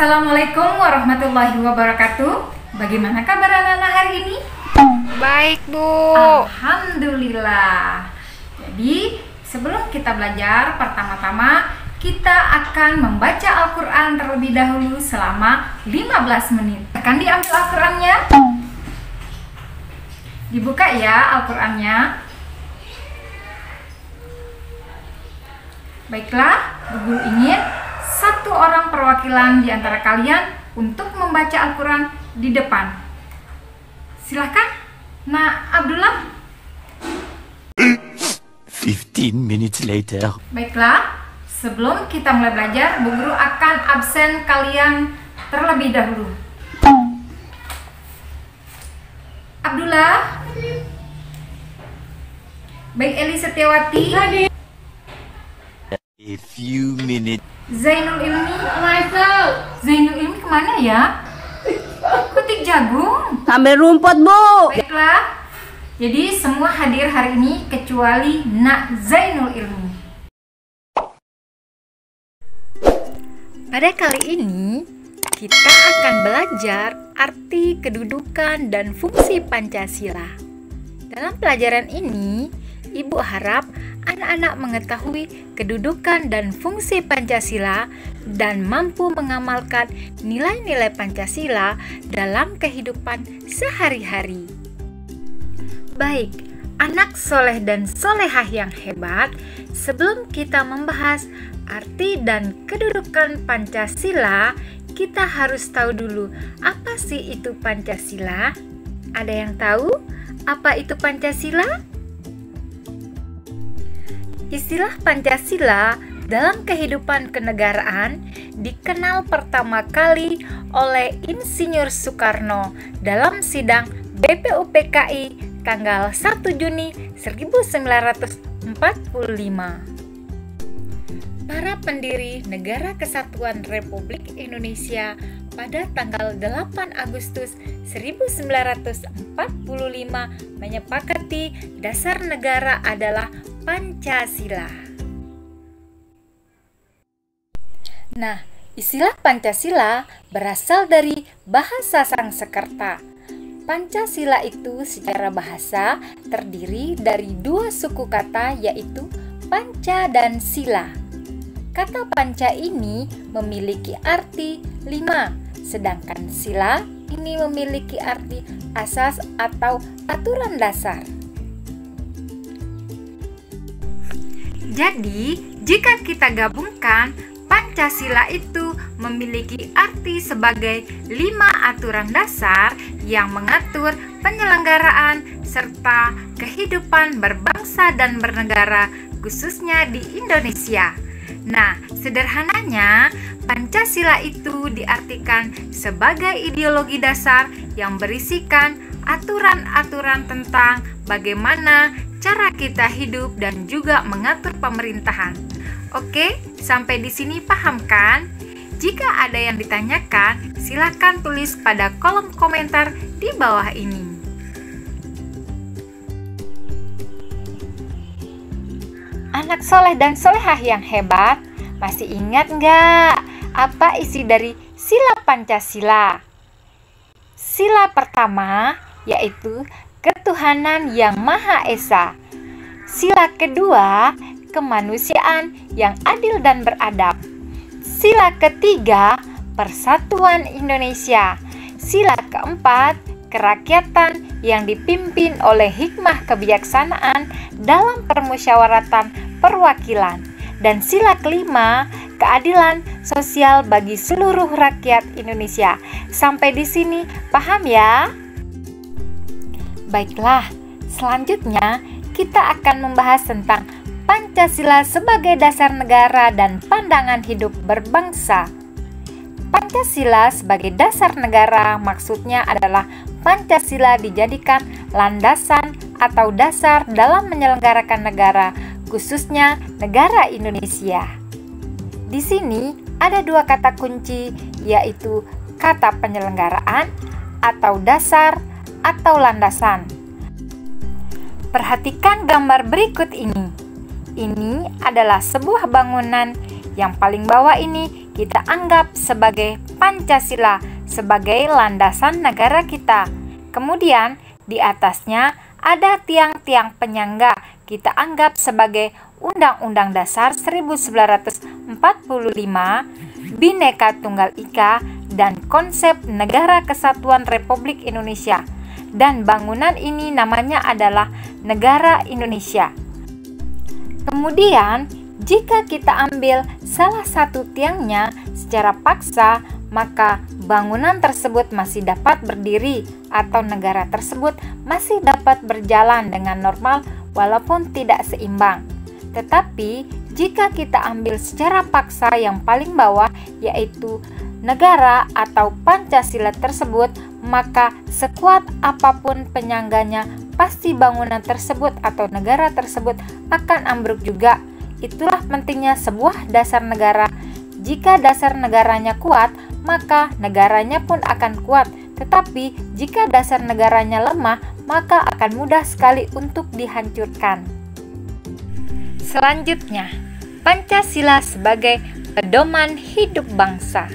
Assalamualaikum warahmatullahi wabarakatuh. Bagaimana kabar anak-anak hari ini? Baik, Bu. Alhamdulillah. Jadi, sebelum kita belajar, pertama-tama kita akan membaca Al-Quran terlebih dahulu selama 15 menit. Akan diambil Al-Qurannya. Dibuka ya Al-Qurannya. Baiklah, Bu Guru ingin satu orang perwakilan di antara kalian untuk membaca Al-Quran di depan. Silahkan. Nah, Abdullah. 15 minutes later. Baiklah, sebelum kita mulai belajar, Bu Guru akan absen kalian terlebih dahulu. Abdullah. Baik, Eli Setiawati. A few minutes. Zainul Ilmi. Zainul Ilmi kemana ya? Petik jagung. Sambil rumput, Bu. Baiklah. Jadi semua hadir hari ini kecuali Nak Zainul Ilmi. Pada kali ini kita akan belajar arti kedudukan dan fungsi Pancasila. Dalam pelajaran ini, Ibu harap anak-anak mengetahui kedudukan dan fungsi Pancasila dan mampu mengamalkan nilai-nilai Pancasila dalam kehidupan sehari-hari. Baik, anak soleh dan solehah yang hebat, sebelum kita membahas arti dan kedudukan Pancasila, kita harus tahu dulu apa sih itu Pancasila? Ada yang tahu apa itu Pancasila? Istilah Pancasila dalam kehidupan kenegaraan dikenal pertama kali oleh Insinyur Soekarno dalam sidang BPUPKI tanggal 1 Juni 1945. Para pendiri Negara Kesatuan Republik Indonesia pada tanggal 8 Agustus 1945 menyepakati dasar negara adalah Pancasila. Nah, istilah Pancasila berasal dari bahasa Sanskerta. Pancasila itu secara bahasa terdiri dari dua suku kata, yaitu panca dan sila. Kata panca ini memiliki arti 5, sedangkan sila ini memiliki arti asas atau aturan dasar. Jadi, jika kita gabungkan, Pancasila itu memiliki arti sebagai 5 aturan dasar yang mengatur penyelenggaraan serta kehidupan berbangsa dan bernegara, khususnya di Indonesia. Nah, sederhananya, Pancasila itu diartikan sebagai ideologi dasar yang berisikan aturan-aturan tentang bagaimana cara kita hidup dan juga mengatur pemerintahan. Oke, sampai di sini paham kan? Jika ada yang ditanyakan, silakan tulis pada kolom komentar di bawah ini. Anak soleh dan solehah yang hebat, masih ingat nggak apa isi dari sila Pancasila? Sila pertama yaitu ketuhanan yang Maha Esa. Sila kedua, kemanusiaan yang adil dan beradab. Sila ketiga, persatuan Indonesia. Sila keempat, kerakyatan yang dipimpin oleh hikmah kebijaksanaan dalam permusyawaratan perwakilan. Dan sila kelima, keadilan sosial bagi seluruh rakyat Indonesia. Sampai di sini paham ya? Baiklah, selanjutnya kita akan membahas tentang Pancasila sebagai dasar negara dan pandangan hidup berbangsa. Pancasila sebagai dasar negara maksudnya adalah Pancasila dijadikan landasan atau dasar dalam menyelenggarakan negara, khususnya negara Indonesia. Di sini ada dua kata kunci, yaitu kata penyelenggaraan atau dasar atau landasan. Perhatikan gambar berikut ini. Ini adalah sebuah bangunan. Yang paling bawah ini kita anggap sebagai Pancasila sebagai landasan negara kita. Kemudian di atasnya ada tiang-tiang penyangga kita anggap sebagai Undang-Undang Dasar 1945, Bhinneka Tunggal Ika, dan konsep Negara Kesatuan Republik Indonesia. Dan bangunan ini namanya adalah Negara Indonesia. Kemudian, jika kita ambil salah satu tiangnya secara paksa, maka bangunan tersebut masih dapat berdiri atau negara tersebut masih dapat berjalan dengan normal walaupun tidak seimbang. Tetapi jika kita ambil secara paksa yang paling bawah, yaitu negara atau Pancasila tersebut, maka sekuat apapun penyangganya, pasti bangunan tersebut atau negara tersebut akan ambruk juga. Itulah pentingnya sebuah dasar negara. Jika dasar negaranya kuat, maka negaranya pun akan kuat. Tetapi jika dasar negaranya lemah, maka akan mudah sekali untuk dihancurkan. Selanjutnya, Pancasila sebagai pedoman hidup bangsa.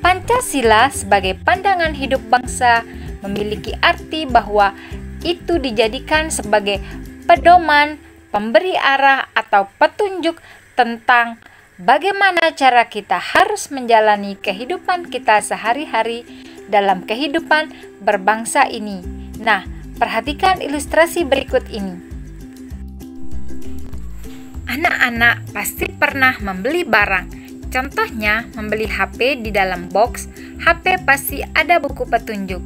Pancasila sebagai pandangan hidup bangsa memiliki arti bahwa itu dijadikan sebagai pedoman, pemberi arah atau petunjuk tentang bagaimana cara kita harus menjalani kehidupan kita sehari-hari dalam kehidupan berbangsa ini. Nah, perhatikan ilustrasi berikut ini. Anak-anak pasti pernah membeli barang. Contohnya, membeli HP di dalam box. HP pasti ada buku petunjuk.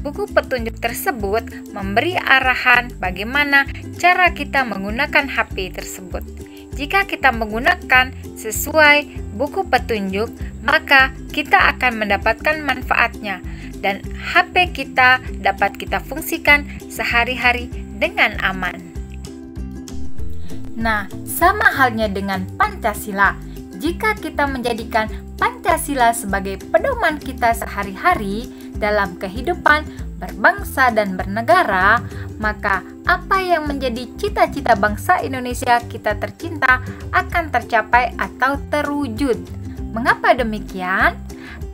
Buku petunjuk tersebut memberi arahan bagaimana cara kita menggunakan HP tersebut. Jika kita menggunakan sesuai buku petunjuk, maka kita akan mendapatkan manfaatnya dan HP kita dapat kita fungsikan sehari-hari dengan aman. Nah, sama halnya dengan Pancasila. Jika kita menjadikan Pancasila sebagai pedoman kita sehari-hari dalam kehidupan berbangsa dan bernegara, maka apa yang menjadi cita-cita bangsa Indonesia kita tercinta akan tercapai atau terwujud. Mengapa demikian?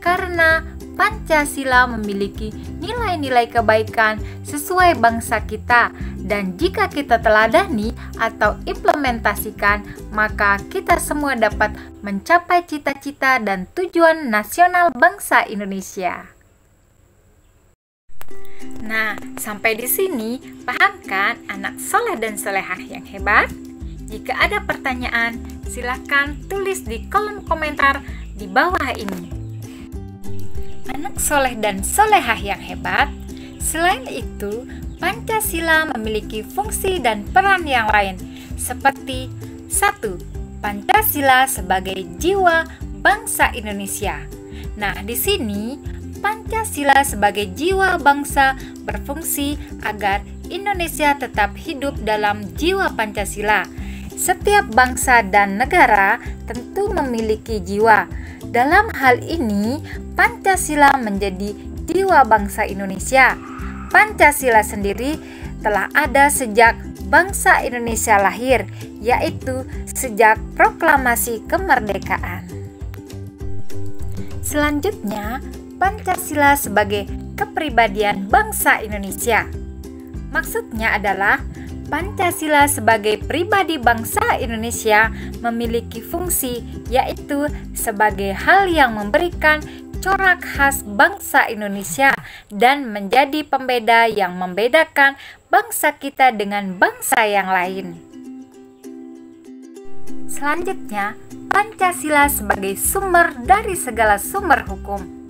Karena Pancasila memiliki nilai-nilai kebaikan sesuai bangsa kita, dan jika kita teladani atau implementasikan, maka kita semua dapat mencapai cita-cita dan tujuan nasional bangsa Indonesia. Nah, sampai di sini paham kan anak soleh dan solehah yang hebat? Jika ada pertanyaan, silakan tulis di kolom komentar di bawah ini. Anak soleh dan solehah yang hebat, selain itu, Pancasila memiliki fungsi dan peran yang lain, seperti 1. Pancasila sebagai jiwa bangsa Indonesia. Nah, di sini Pancasila sebagai jiwa bangsa berfungsi agar Indonesia tetap hidup dalam jiwa Pancasila. Setiap bangsa dan negara tentu memiliki jiwa. Dalam hal ini, Pancasila menjadi jiwa bangsa Indonesia. Pancasila sendiri telah ada sejak bangsa Indonesia lahir, yaitu sejak proklamasi kemerdekaan. Selanjutnya, Pancasila sebagai kepribadian bangsa Indonesia. Maksudnya adalah Pancasila sebagai pribadi bangsa Indonesia memiliki fungsi, yaitu sebagai hal yang memberikan corak khas bangsa Indonesia dan menjadi pembeda yang membedakan bangsa kita dengan bangsa yang lain. Selanjutnya, Pancasila sebagai sumber dari segala sumber hukum.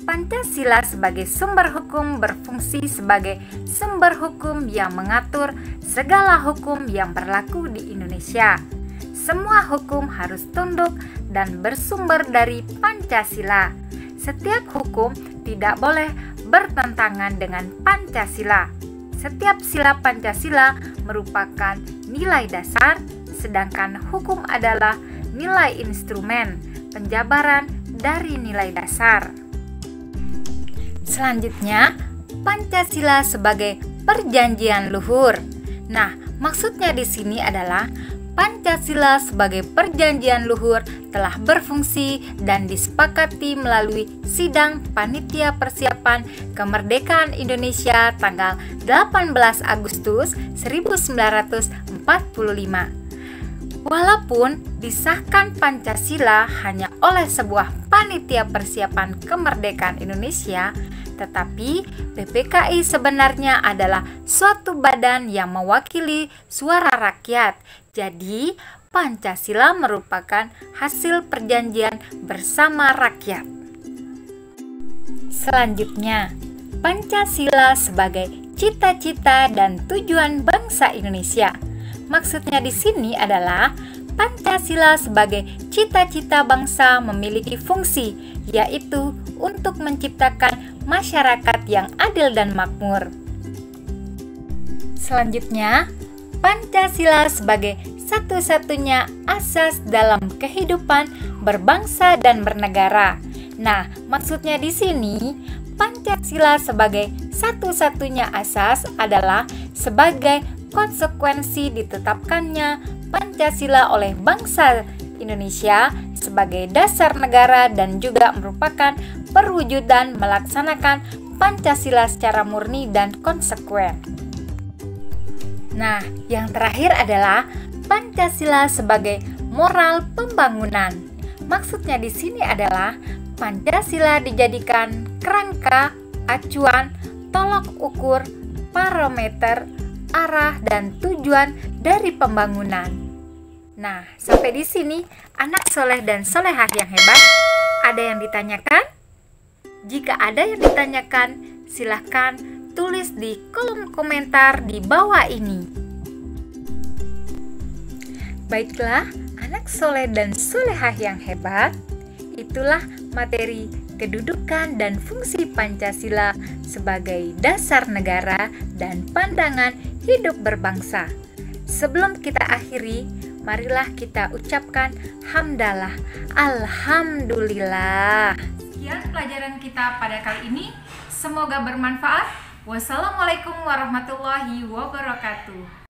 Pancasila sebagai sumber hukum berfungsi sebagai sumber hukum yang mengatur segala hukum yang berlaku di Indonesia. Semua hukum harus tunduk dan bersumber dari Pancasila. Setiap hukum tidak boleh bertentangan dengan Pancasila. Setiap sila Pancasila merupakan nilai dasar, sedangkan hukum adalah nilai instrumen penjabaran dari nilai dasar. Selanjutnya, Pancasila sebagai perjanjian luhur. Nah, maksudnya di sini adalah Pancasila sebagai perjanjian luhur telah berfungsi dan disepakati melalui Sidang Panitia Persiapan Kemerdekaan Indonesia tanggal 18 Agustus 1945. Walaupun disahkan Pancasila hanya oleh sebuah Panitia Persiapan Kemerdekaan Indonesia, tetapi PPKI sebenarnya adalah suatu badan yang mewakili suara rakyat. Jadi, Pancasila merupakan hasil perjanjian bersama rakyat. Selanjutnya, Pancasila sebagai cita-cita dan tujuan bangsa Indonesia. Maksudnya di sini adalah Pancasila sebagai cita-cita bangsa memiliki fungsi, yaitu untuk menciptakan masyarakat yang adil dan makmur. Selanjutnya, Pancasila sebagai satu-satunya asas dalam kehidupan berbangsa dan bernegara. Nah, maksudnya di sini Pancasila sebagai satu-satunya asas adalah sebagai konsekuensi ditetapkannya Pancasila oleh bangsa Indonesia sebagai dasar negara dan juga merupakan perwujudan melaksanakan Pancasila secara murni dan konsekuen. Nah, yang terakhir adalah Pancasila sebagai moral pembangunan. Maksudnya di sini adalah Pancasila dijadikan kerangka, acuan, tolok ukur, parameter, arah dan tujuan dari pembangunan. Nah, sampai di sini anak soleh dan solehah yang hebat. Ada yang ditanyakan? Jika ada yang ditanyakan, silahkan tulis di kolom komentar di bawah ini. Baiklah, anak soleh dan solehah yang hebat, itulah materi kedudukan dan fungsi Pancasila sebagai dasar negara dan pandangan hidup berbangsa. Sebelum kita akhiri, marilah kita ucapkan hamdalah, alhamdulillah. Sekian pelajaran kita pada kali ini. Semoga bermanfaat. Wassalamualaikum warahmatullahi wabarakatuh.